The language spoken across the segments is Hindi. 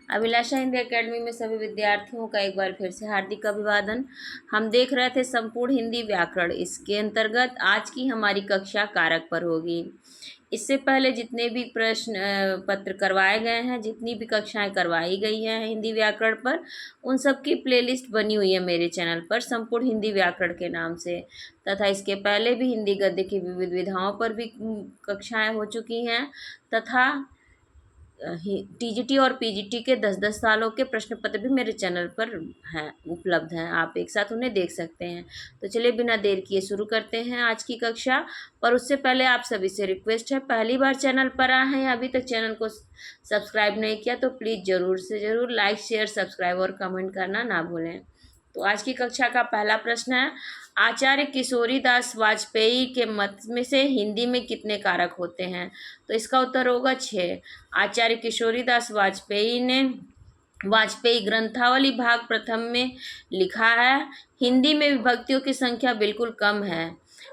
अभिलाषा हिंदी एकेडमी में सभी विद्यार्थियों का एक बार फिर से हार्दिक अभिवादन। हम देख रहे थे संपूर्ण हिंदी व्याकरण। इसके अंतर्गत आज की हमारी कक्षा कारक पर होगी। इससे पहले जितने भी प्रश्न पत्र करवाए गए हैं, जितनी भी कक्षाएं करवाई गई हैं हिंदी व्याकरण पर, उन सब की प्लेलिस्ट बनी हुई है मेरे चैनल पर संपूर्ण हिंदी व्याकरण के नाम से। तथा इसके पहले भी हिंदी गद्य की विविध विधाओं पर भी कक्षाएं हो चुकी हैं। तथा टीजीटी और पीजीटी के 10-10 सालों के प्रश्न पत्र भी मेरे चैनल पर हैं, उपलब्ध हैं। आप एक साथ उन्हें देख सकते हैं। तो चलिए बिना देर किए शुरू करते हैं आज की कक्षा। पर उससे पहले आप सभी से रिक्वेस्ट है, पहली बार चैनल पर आए हैं, अभी तक चैनल को सब्सक्राइब नहीं किया तो प्लीज़ ज़रूर से ज़रूर लाइक, शेयर, सब्सक्राइब और कमेंट करना ना भूलें। तो आज की कक्षा का पहला प्रश्न है, आचार्य किशोरीदास वाजपेयी के मत में से हिंदी में कितने कारक होते हैं? तो इसका उत्तर होगा 6। आचार्य किशोरीदास वाजपेयी ने वाजपेयी ग्रंथावली भाग प्रथम में लिखा है, हिंदी में विभक्तियों की संख्या बिल्कुल कम है।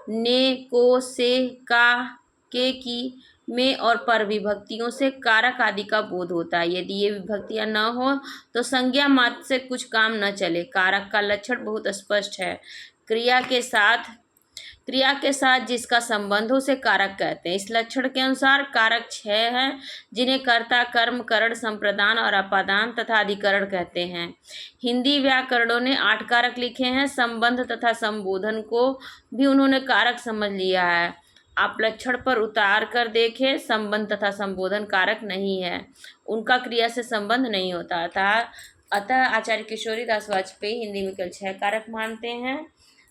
ने, को, से, का, के, की, में और पर विभक्तियों से कारक आदि का बोध होता है। यदि ये विभक्तियां न हो तो संज्ञा मात्र से कुछ काम न चले। कारक का लक्षण बहुत स्पष्ट है। क्रिया के साथ जिसका संबंध हो उसे कारक कहते हैं। इस लक्षण के अनुसार कारक 6 हैं, जिन्हें कर्ता, कर्म, करण, संप्रदान और अपादान तथा अधिकरण कहते हैं। हिंदी व्याकरणों ने 8 कारक लिखे हैं। संबंध तथा संबोधन को भी उन्होंने कारक समझ लिया है। आप लक्षण पर उतार कर देखें, संबंध तथा संबोधन कारक नहीं है, उनका क्रिया से संबंध नहीं होता। अतः आचार्य किशोरीदास वाजपेयी हिंदी में केवल 6 कारक मानते हैं।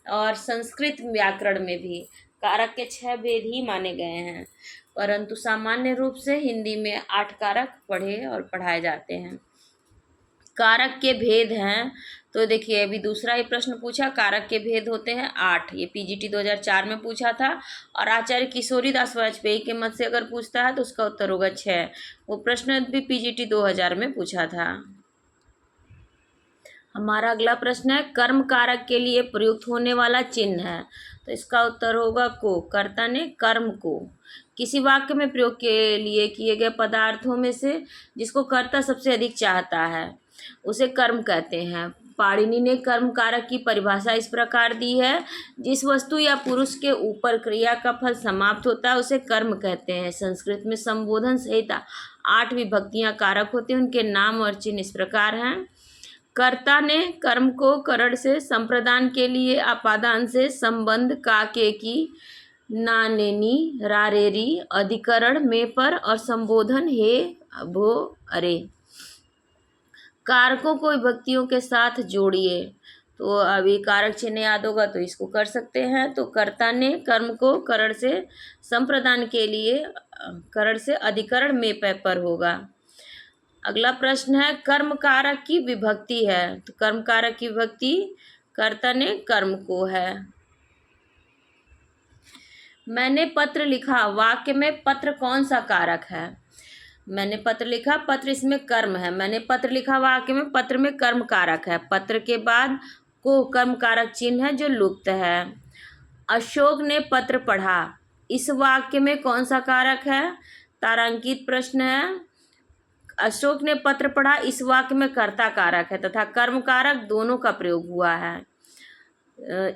और संस्कृत व्याकरण में भी कारक के 6 भेद ही माने गए हैं, परंतु सामान्य रूप से हिंदी में 8 कारक पढ़े और पढ़ाए जाते हैं। कारक के भेद हैं, तो देखिए अभी दूसरा ही प्रश्न पूछा, कारक के भेद होते हैं 8। ये पीजीटी 2004 में पूछा था। और आचार्य किशोरीदास वाजपेयी के मत से अगर पूछता है तो उसका उत्तर होगा 6। वो प्रश्न भी पीजीटी 2000 में पूछा था। हमारा अगला प्रश्न है, कर्म कारक के लिए प्रयुक्त होने वाला चिन्ह है। तो इसका उत्तर होगा को। कर्ता ने कर्म को किसी वाक्य में प्रयोग के लिए किए गए पदार्थों में से जिसको कर्ता सबसे अधिक चाहता है उसे कर्म कहते हैं। पाणिनि ने कर्म कारक की परिभाषा इस प्रकार दी है, जिस वस्तु या पुरुष के ऊपर क्रिया का फल समाप्त होता है उसे कर्म कहते हैं। संस्कृत में संबोधन सहित 8 विभक्तियां कारक होते हैं। उनके नाम और चिन्ह इस प्रकार हैं। कर्ता ने कर्म को करण से, संप्रदान के लिए अपादान से, संबंध का, के, की, ना, ने, नी, रा, रे, री, अधिकरण में, पर और संबोधन हे, भो, अरे। कारकों को विभक्तियों के साथ जोड़िए। तो अभी कारक चिन्ह याद होगा तो इसको कर सकते हैं। तो कर्ता ने कर्म को करण से, संप्रदान के लिए करण से, अधिकरण में, पर होगा। अगला प्रश्न है, कर्म कारक की विभक्ति है। तो कर्म कारक की विभक्ति कर्ता ने कर्म को है। मैंने पत्र लिखा वाक्य में पत्र कौन सा कारक है? मैंने पत्र लिखा, पत्र इसमें कर्म है। मैंने पत्र लिखा वाक्य में पत्र में कर्म कारक है। पत्र के बाद को कर्म कारक चिन्ह है जो लुप्त है। अशोक ने पत्र पढ़ा, इस वाक्य में कौन सा कारक है? तारांकित प्रश्न है। अशोक ने पत्र पढ़ा, इस वाक्य में कर्ता कारक है तथा कर्म कारक दोनों का प्रयोग हुआ है।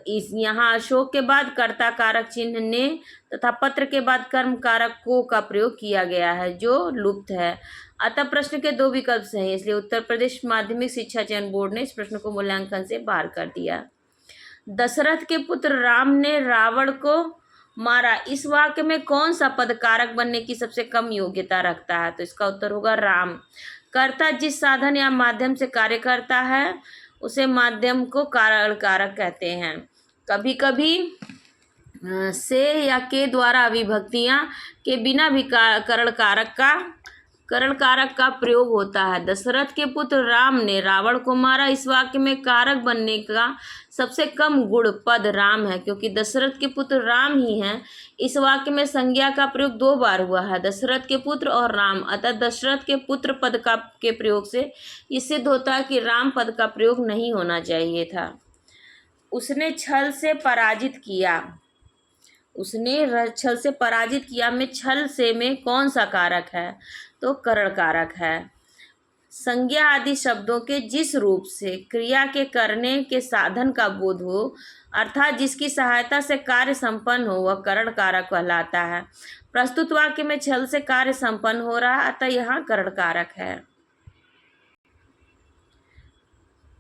इस यहाँ अशोक के बाद कर्ता कारक चिन्ह ने तथा पत्र के बाद कर्म कारक को का प्रयोग किया गया है जो लुप्त है। अतः प्रश्न के 2 विकल्प सही हैं, इसलिए उत्तर प्रदेश माध्यमिक शिक्षा चयन बोर्ड ने इस प्रश्न को मूल्यांकन से बाहर कर दिया। दशरथ के पुत्र राम ने रावण को मारा, इस वाक्य में कौन सा पद कारक बनने की सबसे कम योग्यता रखता है? तो इसका उत्तर होगा राम। कर्ता जिस साधन या माध्यम से कार्य करता है उसे माध्यम को कारण कारक कहते हैं। कभी कभी से या के द्वारा विभक्तियां के बिना भी करण कारक का प्रयोग होता है। दशरथ के पुत्र राम ने रावण को मारा, इस वाक्य में कारक बनने का सबसे कम गुण पद राम है, क्योंकि दशरथ के पुत्र राम ही हैं। इस वाक्य में संज्ञा का प्रयोग 2 बार हुआ है, दशरथ के पुत्र और राम। अतः दशरथ के पुत्र पद के प्रयोग से ये सिद्ध होता है कि राम पद का प्रयोग नहीं होना चाहिए था। उसने छल से पराजित किया, उसने छल से पराजित किया में छल से में कौन सा कारक है? तो करण कारक है। संज्ञा आदि शब्दों के जिस रूप से क्रिया के करने के साधन का बोध हो, अर्थात जिसकी सहायता से कार्य संपन्न हो, वह करण कारक कहलाता है। प्रस्तुत वाक्य में छल से कार्य संपन्न हो रहा है, अतः यहाँ करण कारक है।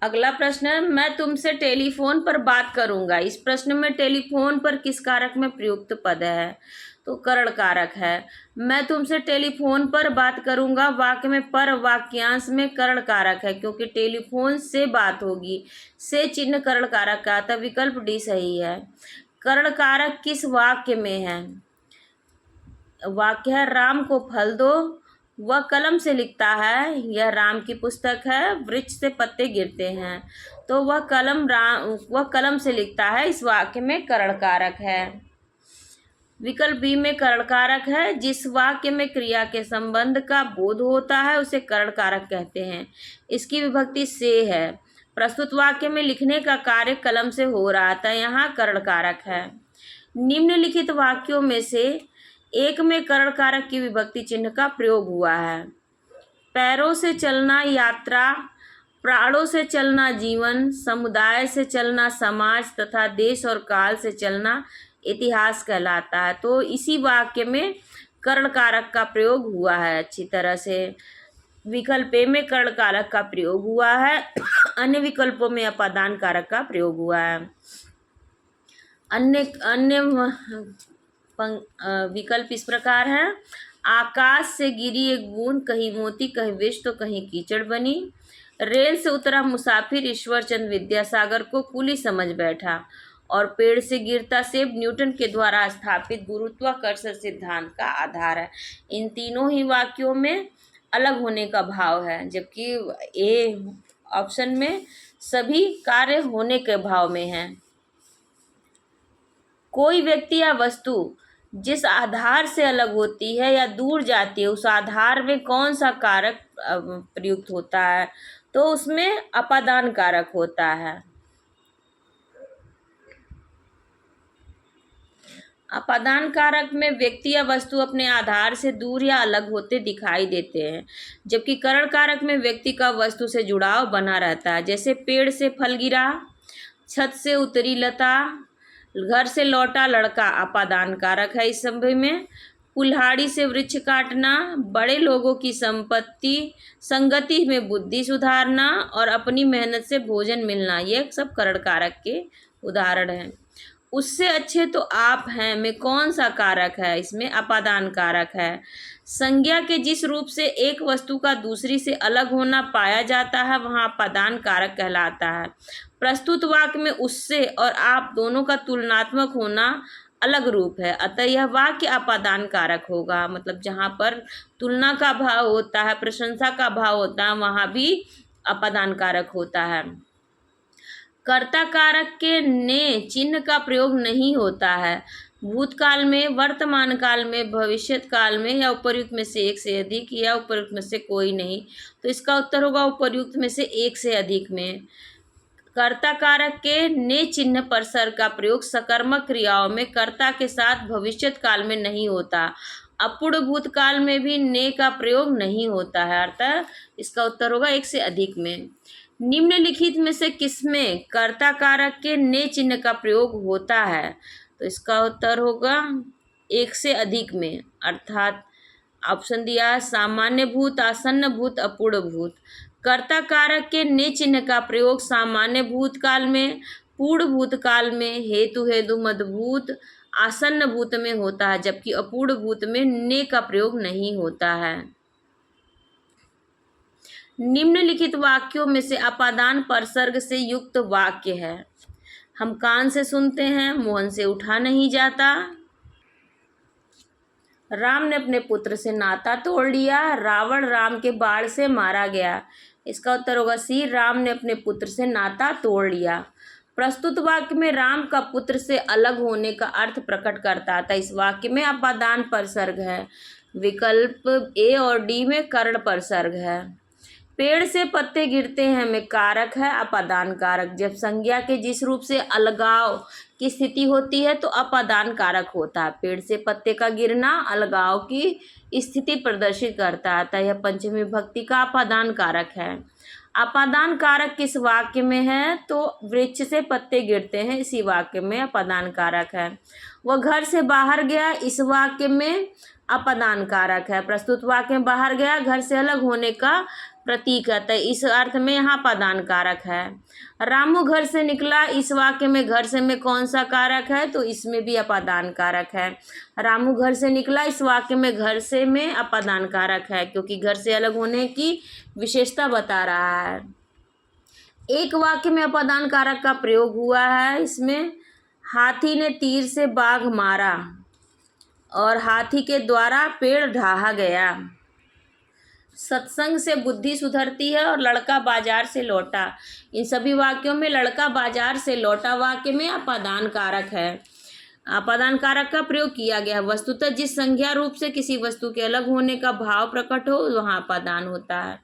अगला प्रश्न है, मैं तुमसे टेलीफोन पर बात करूंगा। इस प्रश्न में टेलीफोन पर किस कारक में प्रयुक्त पद है? तो करण कारक है। मैं तुमसे टेलीफोन पर बात करूंगा, वाक्य में पर वाक्यांश में करण कारक है, क्योंकि टेलीफोन से बात होगी। से चिन्ह करण कारक का, अतः विकल्प डी सही है। करण कारक किस वाक्य में है? वाक्य है, राम को फल दो, वह कलम से लिखता है, यह राम की पुस्तक है, वृक्ष से पत्ते गिरते हैं। तो वह कलम से लिखता है, इस वाक्य में करण कारक है। विकल्प बी में करण कारक है। जिस वाक्य में क्रिया के संबंध का बोध होता है उसे करण कारक कहते हैं। इसकी विभक्ति से है। प्रस्तुत वाक्य में लिखने का कार्य कलम से हो रहा था, यहाँ करण कारक है। निम्नलिखित वाक्यों में से एक में करण कारक की विभक्ति चिन्ह का प्रयोग हुआ है। पैरों से चलना यात्रा, प्राणों से चलना जीवन, समुदाय से चलना समाज तथा देश और काल से चलना इतिहास कहलाता है। तो इसी वाक्य में करण कारक का प्रयोग हुआ है अच्छी तरह से। विकल्प ए में करण कारक का प्रयोग हुआ है, अन्य विकल्पों में अपादान कारक का प्रयोग हुआ है। अन्य विकल्प इस प्रकार है, आकाश से गिरी एक बूंद, कहीं मोती कहीं विष तो कहीं कीचड़ बनी। रेल से उतरा मुसाफिर ईश्वरचंद विद्यासागर को कुली समझ बैठा। और पेड़ से गिरता सेब न्यूटन के द्वारा स्थापित गुरुत्वाकर्षण सिद्धांत का आधार है। इन तीनों ही वाक्यों में अलग होने का भाव है, जबकि ए ऑप्शन में सभी कार्य होने के भाव में है। कोई व्यक्ति या वस्तु जिस आधार से अलग होती है या दूर जाती है, उस आधार में कौन सा कारक प्रयुक्त होता है? तो उसमें अपादान कारक होता है। अपादान कारक में व्यक्ति या वस्तु अपने आधार से दूर या अलग होते दिखाई देते हैं, जबकि करण कारक में व्यक्ति का वस्तु से जुड़ाव बना रहता है। जैसे पेड़ से फल गिरा, छत से उतरी लता, घर से लौटा लड़का अपादान कारक है। इस समय में कुल्हाड़ी से वृक्ष काटना, बड़े लोगों की संगति में बुद्धि सुधारना और अपनी मेहनत से भोजन मिलना, ये सब करण कारक के उदाहरण हैं। उससे अच्छे तो आप हैं में कौन सा कारक है? इसमें अपादान कारक है। संज्ञा के जिस रूप से एक वस्तु का दूसरी से अलग होना पाया जाता है वहाँ अपादान कारक कहलाता है। प्रस्तुत वाक्य में उससे और आप दोनों का तुलनात्मक होना अलग रूप है, अतः यह वाक्य अपादान कारक होगा। मतलब जहाँ पर तुलना का भाव होता है, प्रशंसा का भाव होता है, वहाँ भी अपादान कारक होता है। कर्ता कारक के ने चिन्ह का प्रयोग नहीं होता है। भूतकाल में, वर्तमान काल में, भविष्यत काल में या उपर्युक्त में से एक से अधिक या उपर्युक्त में से कोई नहीं। तो इसका उत्तर होगा उपर्युक्त में से एक से अधिक में। कर्ता कारक के ने चिन्ह पर सर का प्रयोग सकर्मक क्रियाओं में कर्ता के साथ भविष्यत काल में नहीं होता। अपूर्ण भूतकाल में भी ने का प्रयोग नहीं होता है, अर्थात इसका उत्तर होगा एक से अधिक में। निम्नलिखित में से किसमें कर्ता कारक के ने चिन्ह का प्रयोग होता है? तो इसका उत्तर होगा एक से अधिक में, अर्थात ऑप्शन दिया सामान्य भूत, आसन्न भूत, अपूर्ण भूत। कर्ता कारक के ने चिन्ह का प्रयोग सामान्य भूतकाल में, पूर्ण भूतकाल में, हेतु हेतु मदभूत, आसन्न भूत में होता है, जबकि अपूर्ण भूत में ने का प्रयोग नहीं होता है। निम्नलिखित वाक्यों में से अपादान परसर्ग से युक्त वाक्य है। हम कान से सुनते हैं, मोहन से उठा नहीं जाता। राम ने अपने पुत्र से नाता तोड़ लिया, रावण राम के बाण से मारा गया। इसका उत्तर होगा सी, राम ने अपने पुत्र से नाता तोड़ लिया। प्रस्तुत वाक्य में राम का पुत्र से अलग होने का अर्थ प्रकट करता था। इस वाक्य में अपादान परसर्ग है। विकल्प ए और डी में कर्ण परसर्ग है। पेड़ से पत्ते गिरते हैं में कारक है अपादान कारक। जब संज्ञा के जिस रूप से अलगाव की स्थिति होती है तो अपादान कारक होता है। पेड़ से पत्ते का गिरना अलगाव की स्थिति प्रदर्शित करता है, अतः यह पंचमी विभक्ति का अपादान कारक है। अपादान कारक किस वाक्य में है? तो वृक्ष से पत्ते गिरते हैं, इसी वाक्य में अपादान कारक है। वह घर से बाहर गया, इस वाक्य में अपादान कारक है। प्रस्तुत वाक्य में बाहर गया घर से अलग होने का प्रतीक है, तो इस अर्थ में यहाँ अपादान कारक है। रामू घर से निकला, इस वाक्य में घर से में कौन सा कारक है? तो इसमें भी अपादान कारक है। रामू घर से निकला, इस वाक्य में घर से में अपादान कारक है, क्योंकि घर से अलग होने की विशेषता बता रहा है। एक वाक्य में अपादान कारक का प्रयोग हुआ है, इसमें हाथी ने तीर से बाघ मारा और हाथी के द्वारा पेड़ ढाहा गया। सत्संग से बुद्धि सुधरती है और लड़का बाजार से लौटा। इन सभी वाक्यों में लड़का बाजार से लौटा वाक्य में अपादान कारक है। अपादान कारक का प्रयोग किया गया है। वस्तुतः जिस संज्ञा रूप से किसी वस्तु के अलग होने का भाव प्रकट हो वहाँ अपादान होता है।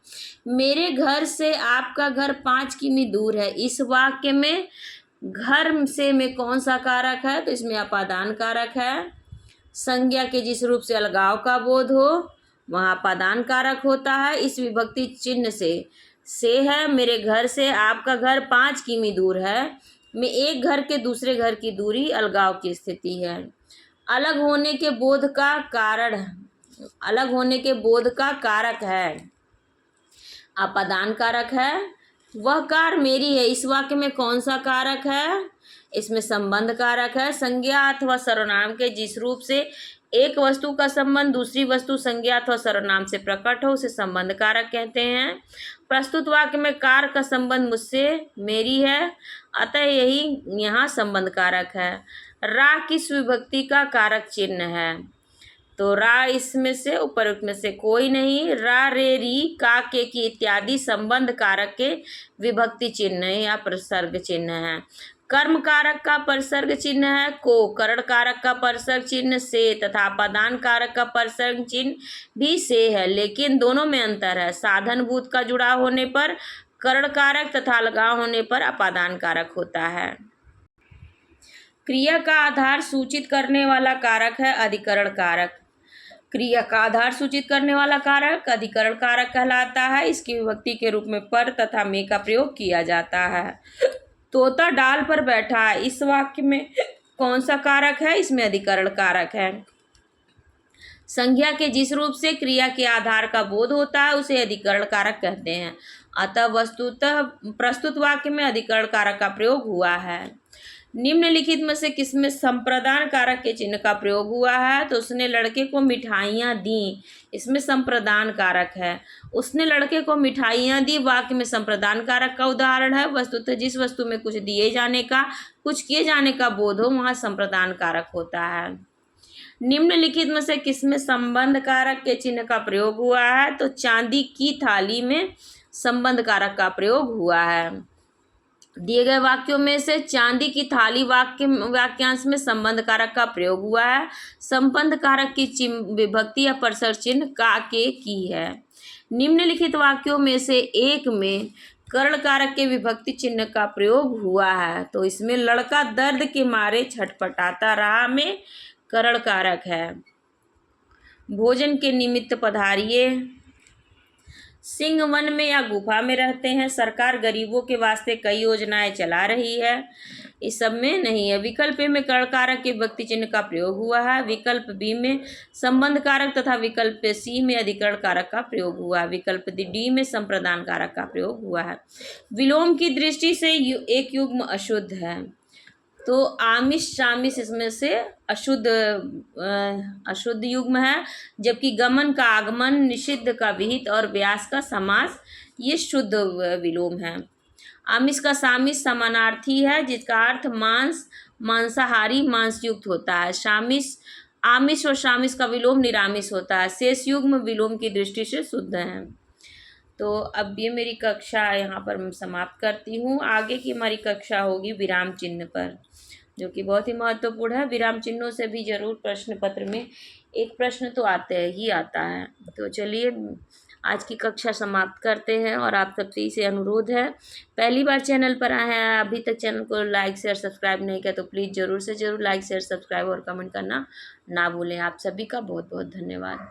मेरे घर से आपका घर 5 किमी दूर है, इस वाक्य में घर से में कौन सा कारक है? तो इसमें अपादान कारक है। संज्ञा के जिस रूप से अलगाव का बोध हो वहाँ अपादान कारक होता है। इस विभक्ति चिन्ह से है। मेरे घर से आपका घर 5 किमी दूर है, में एक घर के दूसरे घर की दूरी अलगाव की स्थिति है। अलग होने के बोध का कारण, अलग होने के बोध का कारक है, अपादान कारक है। वह कार मेरी है, इस वाक्य में कौन सा कारक है? इसमें संबंध कारक है। संज्ञा अथवा सर्वनाम के जिस रूप से एक वस्तु का संबंध दूसरी वस्तु संज्ञा अथवा सर्वनाम से प्रकट हो उसे संबंध कारक कहते हैं। प्रस्तुत वाक्य में कार का संबंध मुझसे मेरी है, अतः यही यहाँ संबंध कारक है। रा किस विभक्ति का कारक चिन्ह है? तो रा इसमें से उपरोक्त में से कोई नहीं। रा, रे, री, का, के की इत्यादि संबंध कारक के विभक्ति चिन्ह या प्रसर्ग चिन्ह है। कर्म कारक का परसर्ग चिन्ह है को, करण कारक का परसर्ग चिन्ह से तथा अपादान कारक का परसर्ग चिन्ह भी से है, लेकिन दोनों में अंतर है। साधन भूत का जुड़ाव होने पर करण कारक तथा अलगाव होने पर अपादान कारक होता है। क्रिया का आधार सूचित करने वाला कारक है अधिकरण कारक। क्रिया का आधार सूचित करने वाला कारक अधिकरण कारक कहलाता है। इसकी विभक्ति के रूप में पर तथा में का प्रयोग किया जाता है। तोता डाल पर बैठा है, इस वाक्य में कौन सा कारक है? इसमें अधिकरण कारक है। संज्ञा के जिस रूप से क्रिया के आधार का बोध होता है उसे अधिकरण कारक कहते हैं, अतः वस्तुतः प्रस्तुत वाक्य में अधिकरण कारक का प्रयोग हुआ है। निम्नलिखित में से किसमें संप्रदान कारक के चिन्ह का प्रयोग हुआ है? तो उसने लड़के को मिठाइयाँ दी, इसमें संप्रदान कारक है। उसने लड़के को मिठाइयाँ दी वाक्य में संप्रदान कारक का उदाहरण है। वस्तुतः जिस वस्तु में कुछ दिए जाने का कुछ किए जाने का बोध हो वहाँ संप्रदान कारक होता है। निम्नलिखित में से किसमें संबंध कारक के चिन्ह का प्रयोग हुआ है? तो चांदी की थाली में संबंध कारक का प्रयोग हुआ है। दिए गए वाक्यों में से चांदी की थाली वाक्यांश में संबंध कारक का प्रयोग हुआ है। संबंध कारक की विभक्ति या परसर्ग चिन्ह का के की है। निम्नलिखित वाक्यों में से एक में करण कारक के विभक्ति चिन्ह का प्रयोग हुआ है, तो इसमें लड़का दर्द के मारे छटपटाता रहा में करण कारक है। भोजन के निमित्त पधारिए। सिंह वन में या गुफा में रहते हैं। सरकार गरीबों के वास्ते कई योजनाएं चला रही है, इस सब में नहीं है। विकल्प ए में करण कारक के विभक्ति चिन्ह का प्रयोग हुआ है। विकल्प बी में संबंध कारक तथा विकल्प सी में अधिकरण कारक का प्रयोग हुआ है। विकल्प डी में संप्रदान कारक का प्रयोग हुआ है। विलोम की दृष्टि से एक युग्म अशुद्ध है, तो आमिष शामिष इसमें से अशुद्ध युग्म है, जबकि गमन का आगमन, निषिद्ध का विहित और व्यास का समास ये शुद्ध विलोम है। आमिष का सामिष समानार्थी है, जिसका अर्थ मांस, मांसाहारी, मांस युक्त होता है। आमिष और शामिष का विलोम निरामिष होता है। शेष युग्म विलोम की दृष्टि से शुद्ध है। तो अब ये मेरी कक्षा यहाँ पर मैं समाप्त करती हूँ। आगे की हमारी कक्षा होगी विराम चिन्ह पर, जो कि बहुत ही महत्वपूर्ण है। विराम चिन्हों से भी जरूर प्रश्न पत्र में एक प्रश्न तो आता है ही आता है। तो चलिए आज की कक्षा समाप्त करते हैं और आप सबसे इसे अनुरोध है, पहली बार चैनल पर आए हैं, अभी तक चैनल को लाइक शेयर सब्सक्राइब नहीं किया तो प्लीज़ ज़रूर से ज़रूर लाइक शेयर सब्सक्राइब और कमेंट करना ना भूलें। आप सभी का बहुत बहुत धन्यवाद।